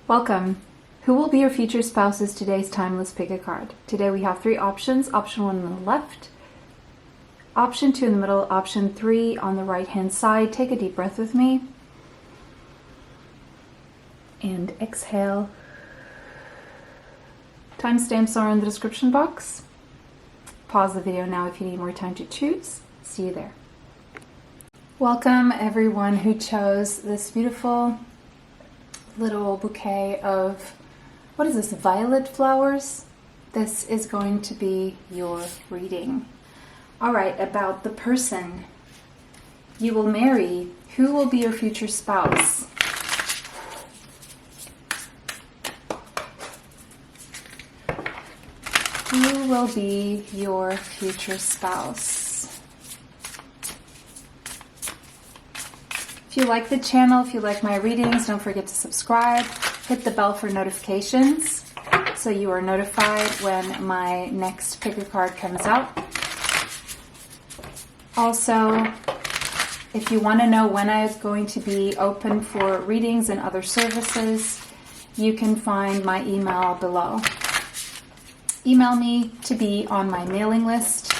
Welcome. Who will be your future spouse is today's timeless pick a card. Today we have three options. Option 1 on the left, option 2 in the middle, option 3 on the right hand side. Take a deep breath with me. And exhale. Timestamps are in the description box. Pause the video now if you need more time to choose. See you there. Welcome everyone who chose this beautiful little bouquet of, what is this, violet flowers? This is going to be your reading. All right, about the person you will marry. Who will be your future spouse? Who will be your future spouse? If you like the channel, if you like my readings, don't forget to subscribe. Hit the bell for notifications so you are notified when my next pick a card comes out. Also, if you want to know when I'm going to be open for readings and other services, you can find my email below. Email me to be on my mailing list.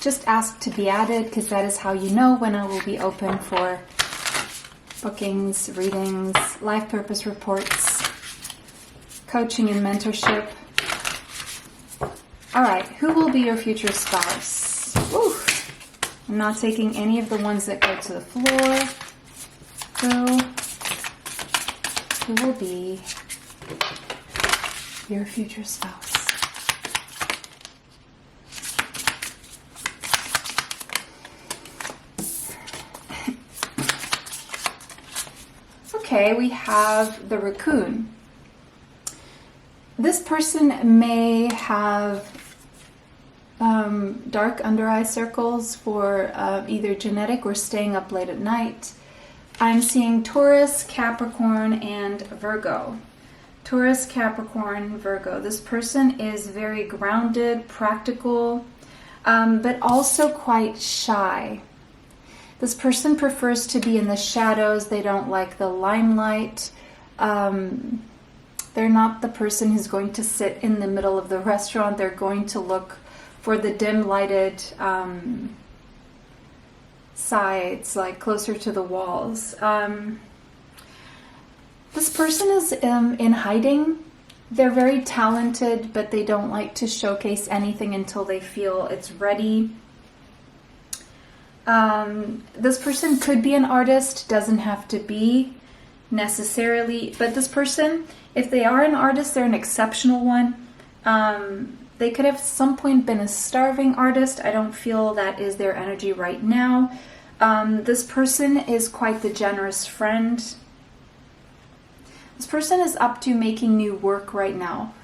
Just ask to be added because that is how you know when I will be open for bookings, readings, life purpose reports, coaching and mentorship. All right, who will be your future spouse? Woo. I'm not taking any of the ones that go to the floor. Who will be your future spouse? Okay, we have the raccoon. This person may have dark under eye circles for either genetic or staying up late at night. I'm seeing Taurus, Capricorn, and Virgo. Taurus, Capricorn, Virgo. This person is very grounded, practical, but also quite shy. This person prefers to be in the shadows. They don't like the limelight. They're not the person who's going to sit in the middle of the restaurant. They're going to look for the dim lighted sides, like closer to the walls. This person is in hiding. They're very talented, but they don't like to showcase anything until they feel it's ready. This person could be an artist, doesn't have to be necessarily, but this person, if they are an artist, they're an exceptional one. They could have at some point been a starving artist. I don't feel that is their energy right now. This person is quite the generous friend. This person is up to making new work right now.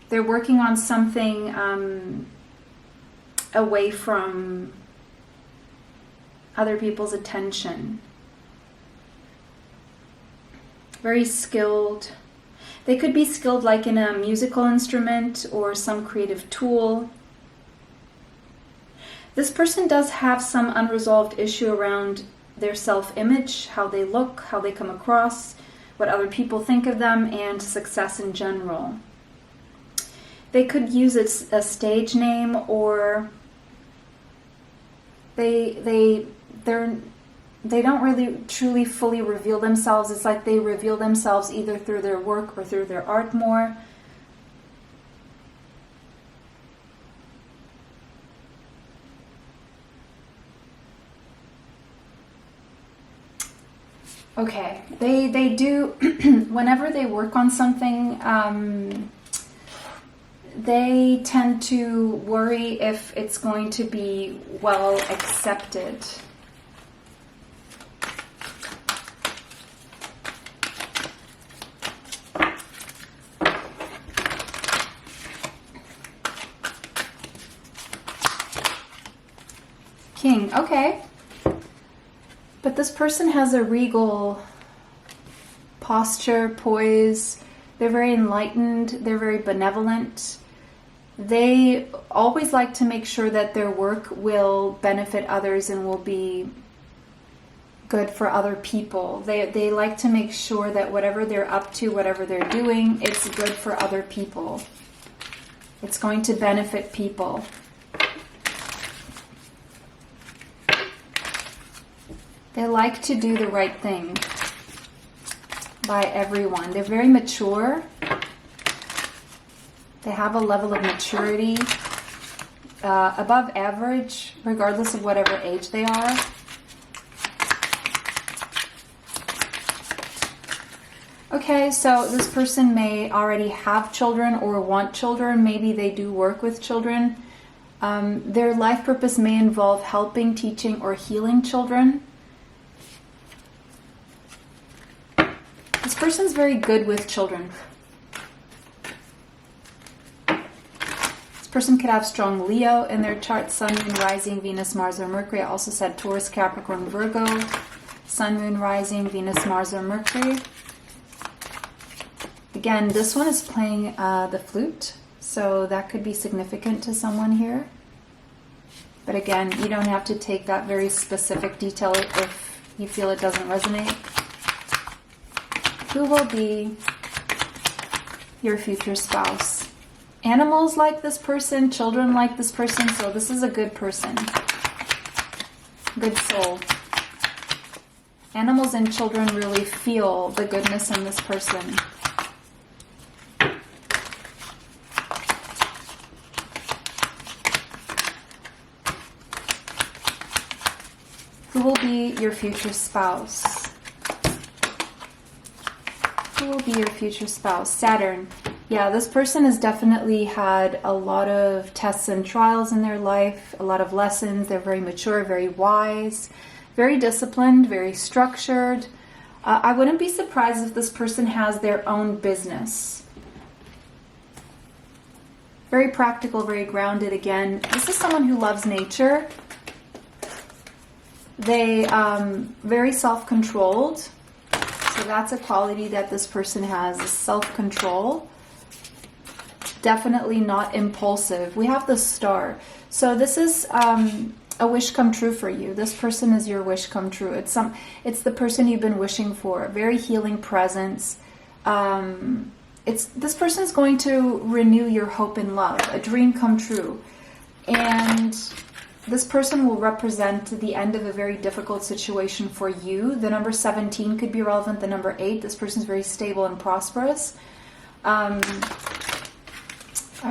They're working on something away from other people's attention. Very skilled. They could be skilled like in a musical instrument or some creative tool. This person does have some unresolved issue around their self-image, how they look, how they come across, what other people think of them, and success in general. They could use a stage name, or they don't really truly fully reveal themselves. It's like they reveal themselves either through their work or through their art more. Okay, they do, whenever they work on something, they tend to worry if it's going to be well accepted. King, okay. But this person has a regal posture, poise. They're very enlightened. They're very benevolent. They always like to make sure that their work will benefit others and will be good for other people. They like to make sure that whatever they're up to, whatever they're doing, it's good for other people. It's going to benefit people. They like to do the right thing by everyone. They're very mature. They have a level of maturity above average, regardless of whatever age they are. Okay, so this person may already have children or want children. Maybe they do work with children. Their life purpose may involve helping, teaching, or healing children. This person's very good with children. This person could have strong Leo in their chart, Sun, Moon, Rising, Venus, Mars, or Mercury. I also said Taurus, Capricorn, Virgo, Sun, Moon, Rising, Venus, Mars, or Mercury. Again, this one is playing the flute, so that could be significant to someone here. But again, you don't have to take that very specific detail if you feel it doesn't resonate. Who will be your future spouse? Animals like this person, children like this person, so this is a good person. Good soul. Animals and children really feel the goodness in this person. Who will be your future spouse? Who will be your future spouse? Saturn. Yeah, this person has definitely had a lot of tests and trials in their life, a lot of lessons. They're very mature, very wise, very disciplined, very structured. I wouldn't be surprised if this person has their own business. Very practical, very grounded again. This is someone who loves nature. They very self-controlled. So that's a quality that this person has, is self-control. Definitely not impulsive. We have the star. So this is a wish come true for you. This person is your wish come true. It's the person you've been wishing for. Very healing presence. This person is going to renew your hope and love. A dream come true. And this person will represent the end of a very difficult situation for you. The number 17 could be relevant. The number 8. This person is very stable and prosperous. I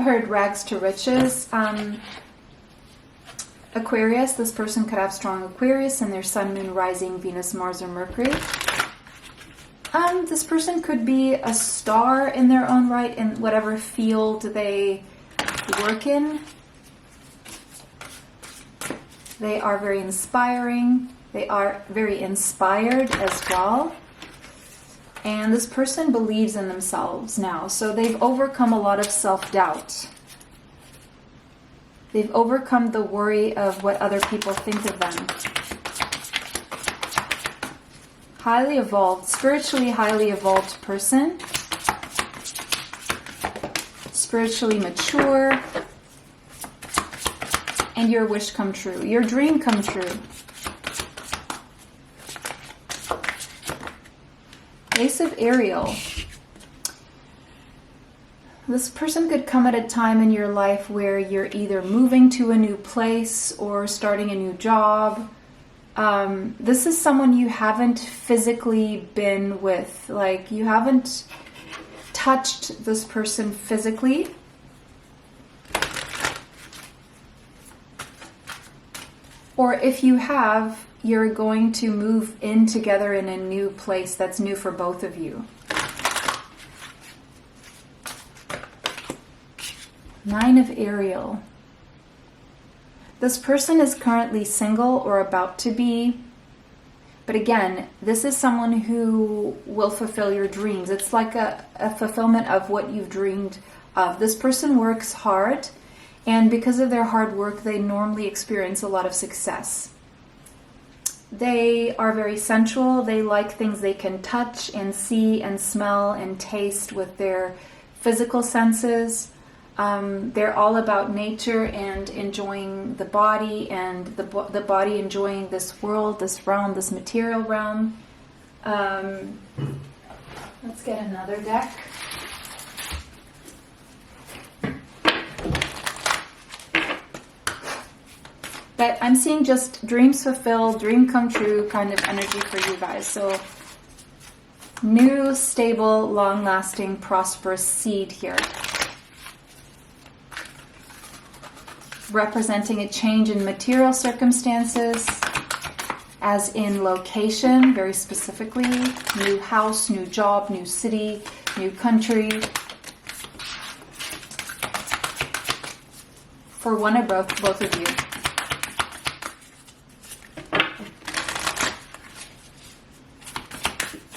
heard rags to riches. Aquarius. This person could have strong Aquarius in their Sun, Moon, Rising, Venus, Mars, or Mercury. This person could be a star in their own right in whatever field they work in. They are very inspiring. They are very inspired as well. And this person believes in themselves now. So they've overcome a lot of self-doubt. They've overcome the worry of what other people think of them. Highly evolved, spiritually highly evolved person. Spiritually mature. And your wish come true. Your dream come true. Ace of Ariel. This person could come at a time in your life where you're either moving to a new place or starting a new job. This is someone you haven't physically been with. Like, you haven't touched this person physically. Or if you have, you're going to move in together in a new place that's new for both of you. 9 of Ariel. This person is currently single or about to be. But again, this is someone who will fulfill your dreams. It's like a fulfillment of what you've dreamed of. This person works hard. And because of their hard work, they normally experience a lot of success. They are very sensual. They like things they can touch and see and smell and taste with their physical senses. They're all about nature and enjoying the body, and the body enjoying this world, this realm, this material realm. Let's get another deck. But I'm seeing just dreams fulfilled, dream come true kind of energy for you guys. So new, stable, long-lasting, prosperous seed here. Representing a change in material circumstances, as in location, very specifically. New house, new job, new city, new country. For one or both of you.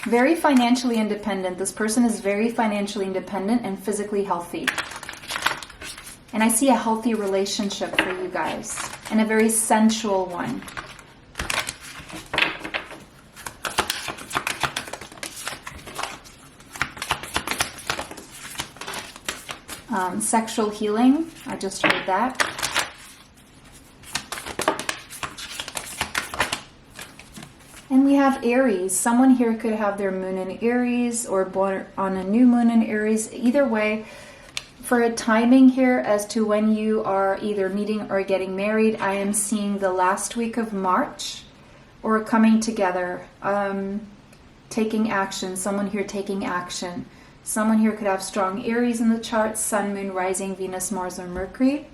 Very financially independent. This person is very financially independent and physically healthy. And I see a healthy relationship for you guys. And a very sensual one. Sexual healing. I just heard that. And we have Aries. Someone here could have their moon in Aries or born on a new moon in Aries. Either way, for a timing here as to when you are either meeting or getting married, I am seeing the last week of March or coming together, taking action. Someone here taking action. Someone here could have strong Aries in the chart, Sun, Moon, Rising, Venus, Mars, or Mercury.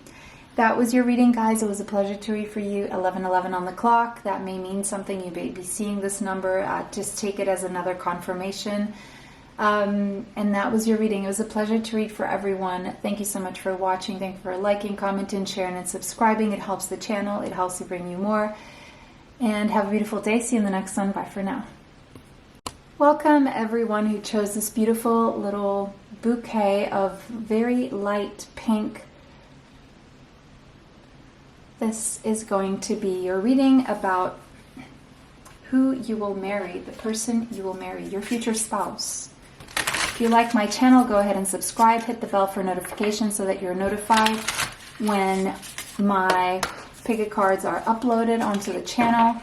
That was your reading, guys. It was a pleasure to read for you. 11:11 on the clock. That may mean something. You may be seeing this number. Just take it as another confirmation. And that was your reading. It was a pleasure to read for everyone. Thank you so much for watching. Thank you for liking, commenting, sharing, and subscribing. It helps the channel. It helps to bring you more. And have a beautiful day. See you in the next one. Bye for now. Welcome everyone who chose this beautiful little bouquet of very light pink. This is going to be your reading about who you will marry, the person you will marry, your future spouse. If you like my channel, go ahead and subscribe, hit the bell for notifications so that you're notified when my pick cards are uploaded onto the channel.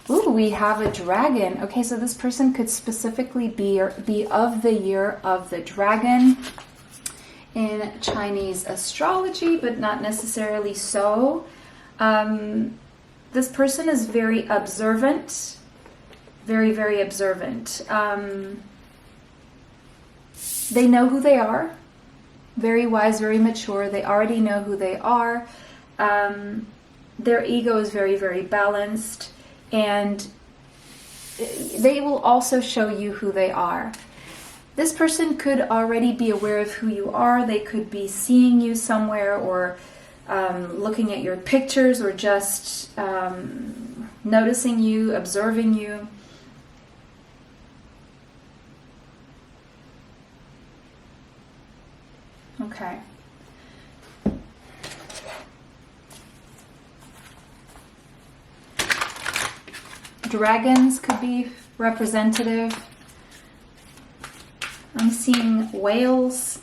Ooh, we have a dragon. Okay, so this person could specifically be of the year of the dragon in Chinese astrology, but not necessarily so. This person is very observant, very, very observant. They know who they are, very wise, very mature. They already know who they are. Their ego is very, very balanced, and they will also show you who they are. This person could already be aware of who you are. They could be seeing you somewhere, or looking at your pictures, or just noticing you, observing you. Okay. Dragons could be representative. I'm seeing whales,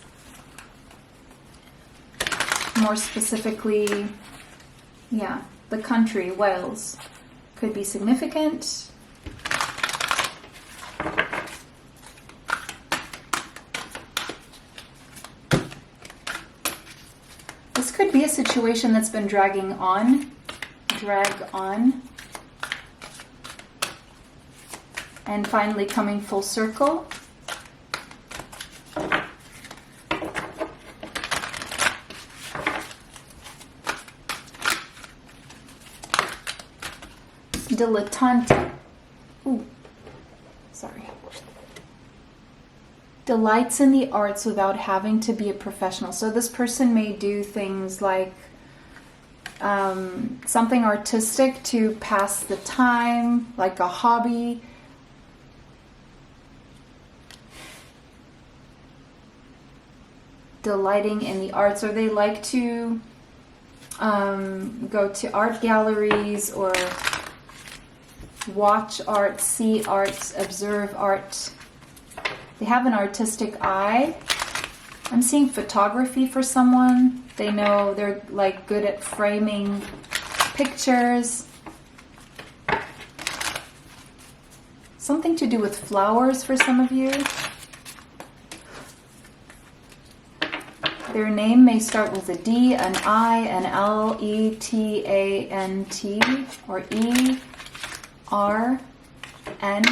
more specifically, yeah, the country, Wales, could be significant. This could be a situation that's been drag on, and finally coming full circle. Dilettante. Ooh, sorry. Delights in the arts without having to be a professional. So this person may do things like something artistic to pass the time, like a hobby. Delighting in the arts, or they like to go to art galleries, or watch art, see art, observe art. They have an artistic eye. I'm seeing photography for someone. They know they're like good at framing pictures. Something to do with flowers for some of you. Their name may start with a D, an I, an L, E, T, A, N, T, or E, R, N.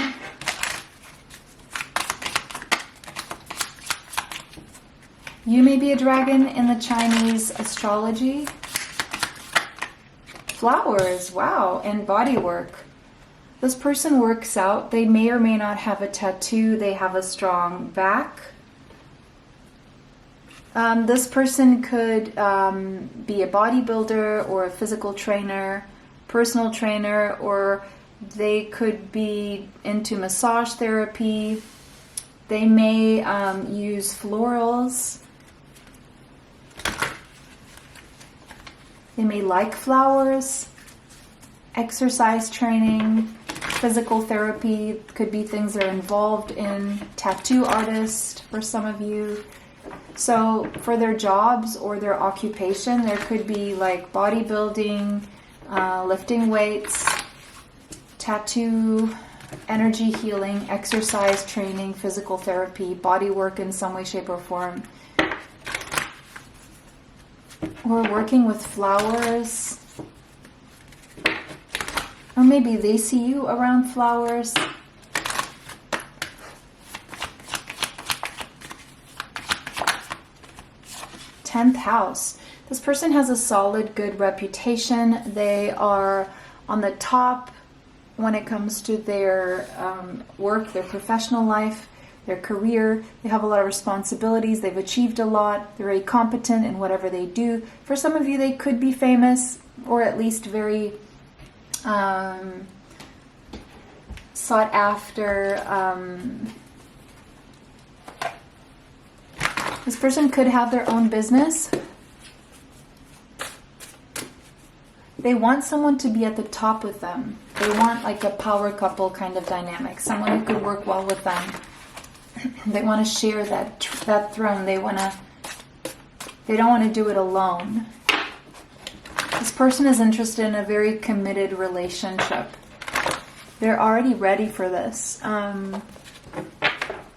You may be a dragon in the Chinese astrology. Flowers, wow, and body work. This person works out. They may or may not have a tattoo. They have a strong back. This person could be a bodybuilder or a physical trainer, personal trainer, or they could be into massage therapy. They may use florals. They may like flowers. Exercise training, physical therapy could be things they're involved in. Tattoo artist for some of you. So for their jobs or their occupation, there could be like bodybuilding, lifting weights, tattoo, energy healing, exercise training, physical therapy, body work in some way, shape, or form. Or working with flowers. Or maybe they see you around flowers. Tenth house. This person has a solid, good reputation. They are on the top when it comes to their work, their professional life, their career. They have a lot of responsibilities. They've achieved a lot. They're very competent in whatever they do. For some of you, they could be famous or at least very sought after. This person could have their own business. They want someone to be at the top with them. They want like a power couple kind of dynamic. Someone who could work well with them. They want to share that throne. They don't want to do it alone. This person is interested in a very committed relationship. They're already ready for this.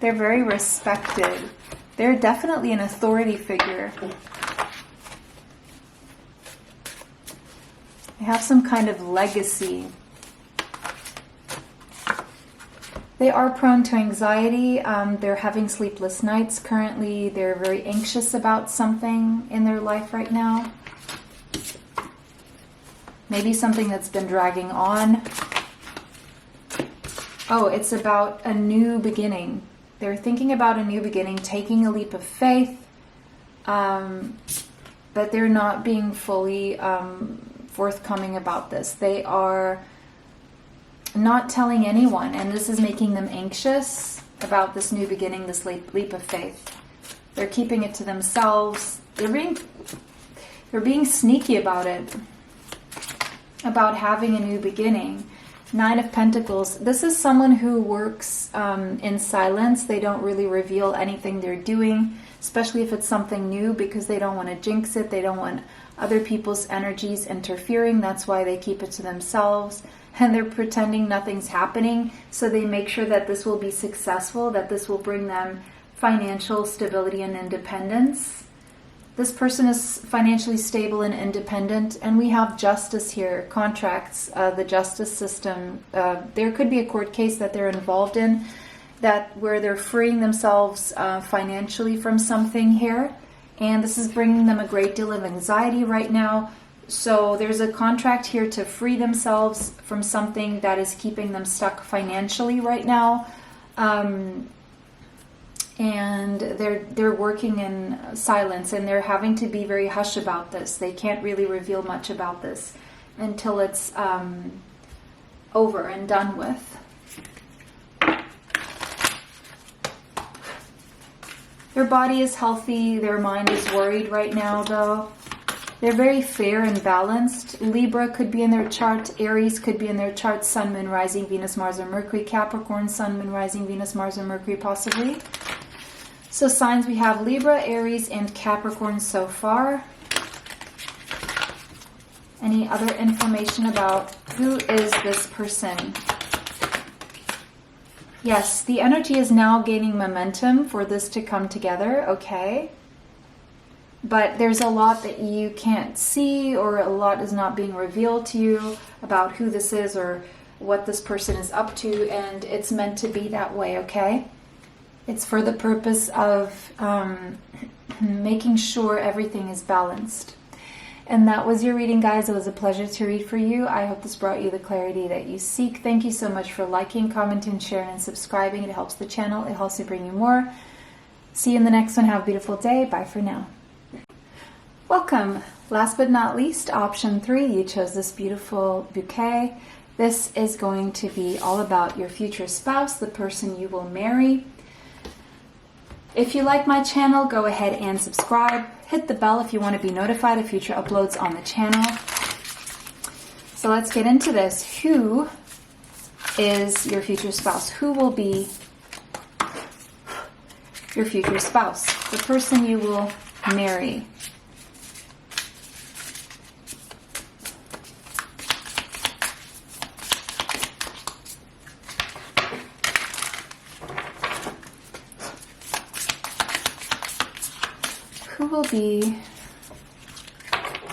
They're very respected. They're definitely an authority figure. They have some kind of legacy. They are prone to anxiety. They're having sleepless nights currently. They're very anxious about something in their life right now. Maybe something that's been dragging on. Oh, it's about a new beginning. They're thinking about a new beginning, taking a leap of faith, but they're not being fully forthcoming about this. They are not telling anyone, and this is making them anxious about this new beginning, this leap of faith. They're keeping it to themselves. They're being sneaky about it, about having a new beginning. Nine of Pentacles. This is someone who works in silence. They don't really reveal anything they're doing, especially if it's something new, because they don't want to jinx it. They don't want other people's energies interfering. That's why they keep it to themselves. And they're pretending nothing's happening. So they make sure that this will be successful, that this will bring them financial stability and independence. This person is financially stable and independent, and we have justice here, contracts, the justice system. There could be a court case that they're involved in, where they're freeing themselves financially from something here, and this is bringing them a great deal of anxiety right now. So there's a contract here to free themselves from something that is keeping them stuck financially right now. And they're working in silence, and they're having to be very hush about this. They can't really reveal much about this until it's over and done with. Their body is healthy. Their mind is worried right now, though. They're very fair and balanced. Libra could be in their chart. Aries could be in their chart. Sun, Moon, Rising, Venus, Mars, or Mercury. Capricorn, Sun, Moon, Rising, Venus, Mars, or Mercury, possibly. So signs, we have Libra, Aries, and Capricorn so far. Any other information about who is this person? Yes, the energy is now gaining momentum for this to come together, okay? But there's a lot that you can't see, or a lot is not being revealed to you about who this is or what this person is up to, and it's meant to be that way, okay? It's for the purpose of making sure everything is balanced. And that was your reading, guys. It was a pleasure to read for you. I hope this brought you the clarity that you seek. Thank you so much for liking, commenting, sharing, and subscribing. It helps the channel. It helps me bring you more. See you in the next one. Have a beautiful day. Bye for now. Welcome. Last but not least, option 3. You chose this beautiful bouquet. This is going to be all about your future spouse, the person you will marry. If you like my channel, go ahead and subscribe. Hit the bell if you want to be notified of future uploads on the channel. So let's get into this. Who is your future spouse? Who will be your future spouse? The person you will marry. Who will be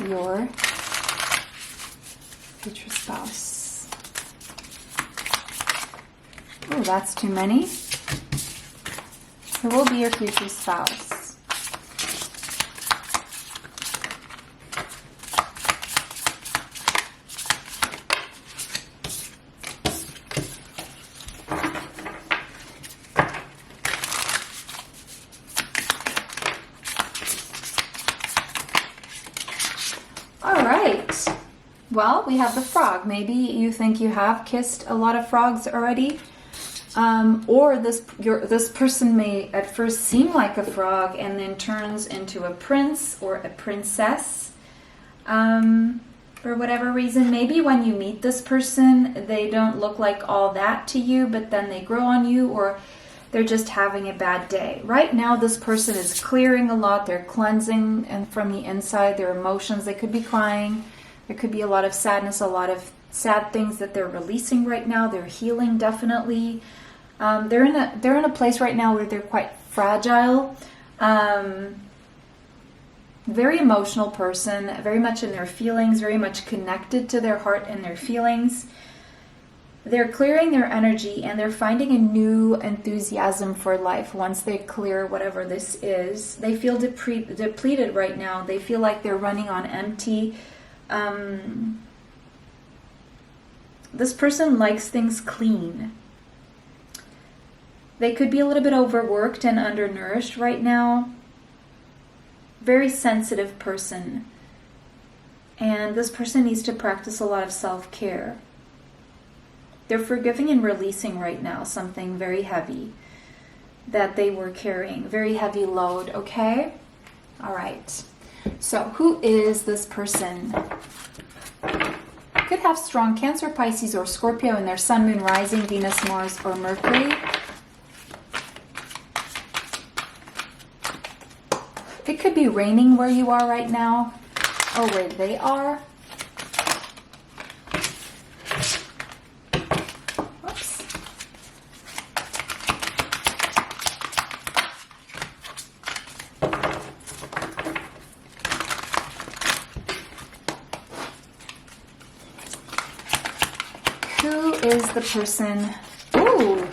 your future spouse? Oh, that's too many. Who will be your future spouse? Well, we have the frog. Maybe you think you have kissed a lot of frogs already, or this person may at first seem like a frog and then turns into a prince or a princess for whatever reason. Maybe when you meet this person, they don't look like all that to you, but then they grow on you, or they're just having a bad day. Right now, this person is clearing a lot. They're cleansing and from the inside, their emotions. They could be crying. There could be a lot of sadness, a lot of sad things that they're releasing right now. They're healing, definitely. They're in a place right now where they're quite fragile. Very emotional person, very much in their feelings, very much connected to their heart and their feelings. They're clearing their energy and they're finding a new enthusiasm for life once they clear whatever this is. They feel depleted right now. They feel like they're running on empty. This person likes things clean. They could be a little bit overworked and undernourished right now. Very sensitive person. And this person needs to practice a lot of self-care. They're forgiving and releasing right now something very heavy that they were carrying. Very heavy load, okay? All right. So who is this person? Could have strong Cancer, Pisces, or Scorpio in their Sun, Moon, Rising, Venus, Mars, or Mercury. It could be raining where you are right now, or where they are. Oops. Who is the person? Ooh.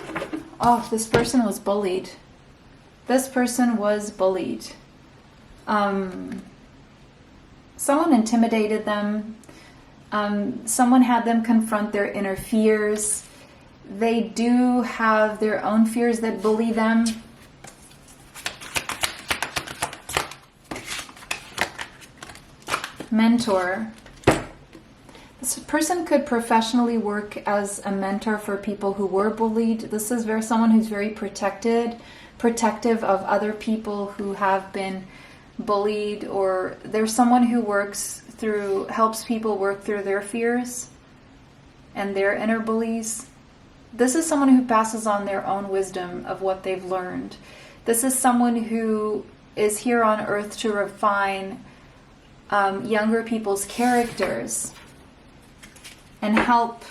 Oh, this person was bullied. This person was bullied. Someone intimidated them. Someone had them confront their inner fears. They do have their own fears that bully them. Mentor. This person could professionally work as a mentor for people who were bullied. This is someone who's very protective of other people who have been bullied, or there's someone who helps people work through their fears and their inner bullies. This is someone who passes on their own wisdom of what they've learned. This is someone who is here on earth to refine younger people's characters and help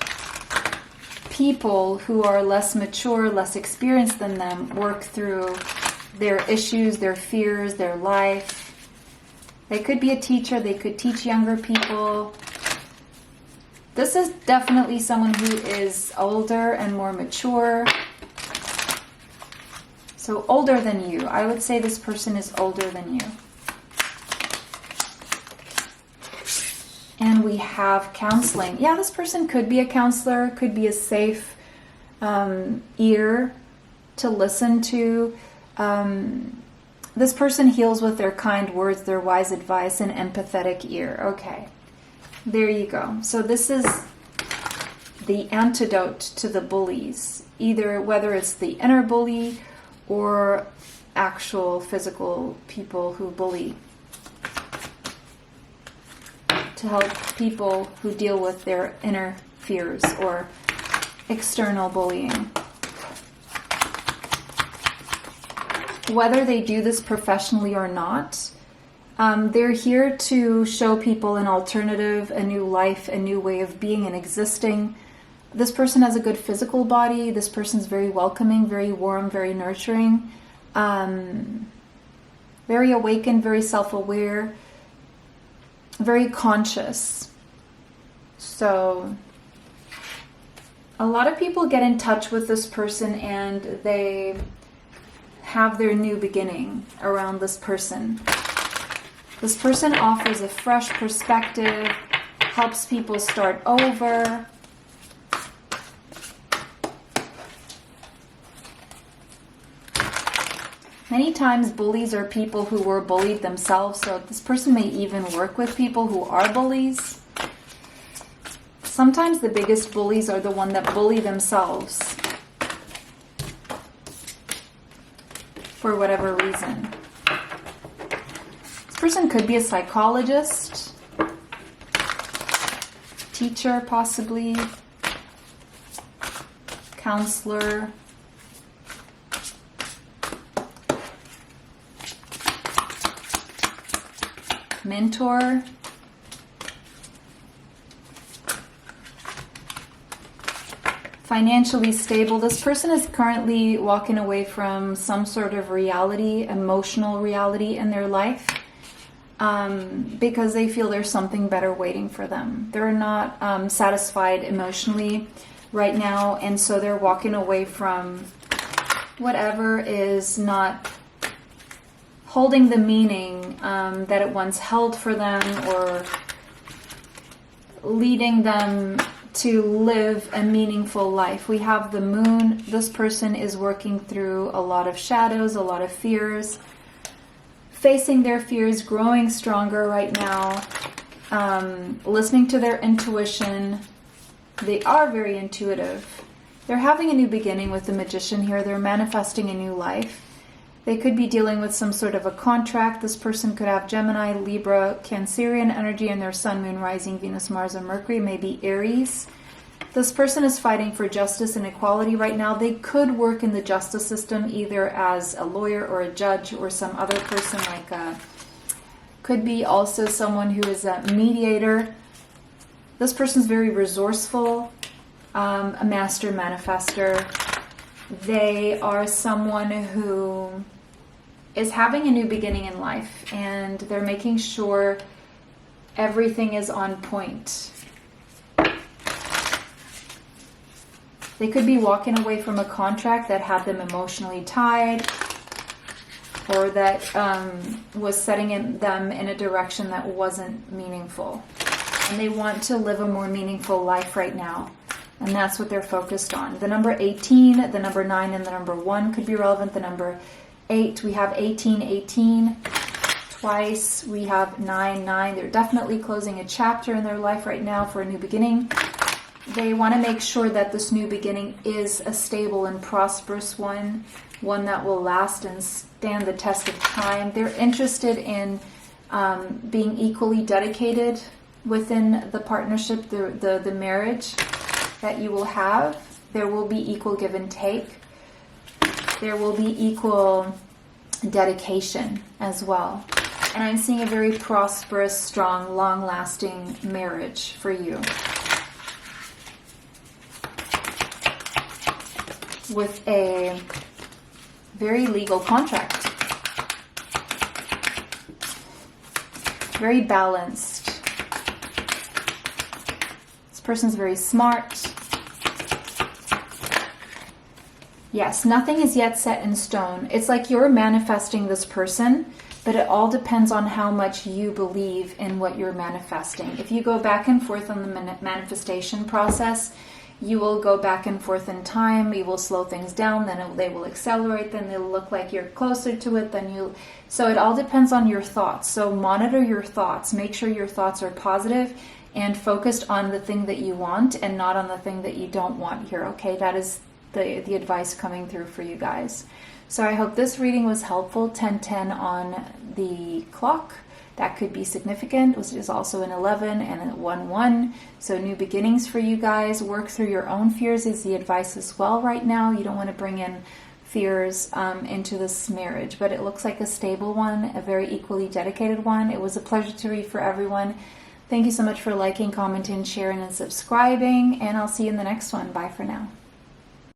people who are less mature, less experienced than them work through their issues, their fears, their life. They could be a teacher, they could teach younger people. This is definitely someone who is older and more mature. So older than you. I would say this person is older than you. And we have counseling. Yeah, this person could be a counselor, could be a safe ear to listen to. This person heals with their kind words, their wise advice, and empathetic ear. Okay, there you go. So this is the antidote to the bullies. Either whether it's the inner bully or actual physical people who bully. To help people who deal with their inner fears or external bullying. Whether they do this professionally or not, they're here to show people an alternative, a new life, a new way of being and existing. This person has a good physical body. This person's very welcoming, very warm, very nurturing, very awakened, very self-aware, very conscious. So a lot of people get in touch with this person and they have their new beginning around this person. This person offers a fresh perspective, helps people start over. Many times bullies are people who were bullied themselves, so this person may even work with people who are bullies. Sometimes the biggest bullies are the ones that bully themselves for whatever reason. This person could be a psychologist, teacher possibly, counselor, mentor, financially stable. This person is currently walking away from some sort of reality, emotional reality in their life, because they feel there's something better waiting for them. They're not satisfied emotionally right now, and so they're walking away from whatever is not holding the meaning that it once held for them, or leading them to live a meaningful life. We have the moon. This person is working through a lot of shadows, a lot of fears, facing their fears, growing stronger right now, listening to their intuition. They are very intuitive. They're having a new beginning with the Magician here. They're manifesting a new life. They could be dealing with some sort of a contract. This person could have Gemini, Libra, Cancerian energy in their Sun, Moon, Rising, Venus, Mars, and Mercury, maybe Aries. This person is fighting for justice and equality right now. They could work in the justice system either as a lawyer or a judge or some other person, could be also someone who is a mediator. This person's very resourceful, a master manifester. They are someone who is having a new beginning in life, and they're making sure everything is on point. They could be walking away from a contract that had them emotionally tied, or that was setting them in a direction that wasn't meaningful. And they want to live a more meaningful life right now. And that's what they're focused on. The number 18, the number 9, and the number 1 could be relevant. The number 8, we have 18. Twice, we have 9. They're definitely closing a chapter in their life right now for a new beginning. They want to make sure that this new beginning is a stable and prosperous one that will last and stand the test of time. They're interested in being equally dedicated within the partnership, the marriage that you will have. There will be equal give and take. There will be equal dedication as well. And I'm seeing a very prosperous, strong, long-lasting marriage for you. With a very legal contract. Very balanced. This person's very smart. Yes, nothing is yet set in stone. It's like you're manifesting this person, but it all depends on how much you believe in what you're manifesting. If you go back and forth on the manifestation process, you will go back and forth in time. You will slow things down, then they will accelerate, then they'll look like you're closer to it than you. So it all depends on your thoughts. So monitor your thoughts. Make sure your thoughts are positive and focused on the thing that you want and not on the thing that you don't want here. Okay, that is the advice coming through for you guys. So I hope this reading was helpful. 10:10 on the clock. That could be significant, which is also an 11 and a 1-1. So new beginnings for you guys. Work through your own fears is the advice as well right now. You don't want to bring in fears into this marriage, but it looks like a stable one, a very equally dedicated one. It was a pleasure to read for everyone. Thank you so much for liking, commenting, sharing, and subscribing, and I'll see you in the next one. Bye for now.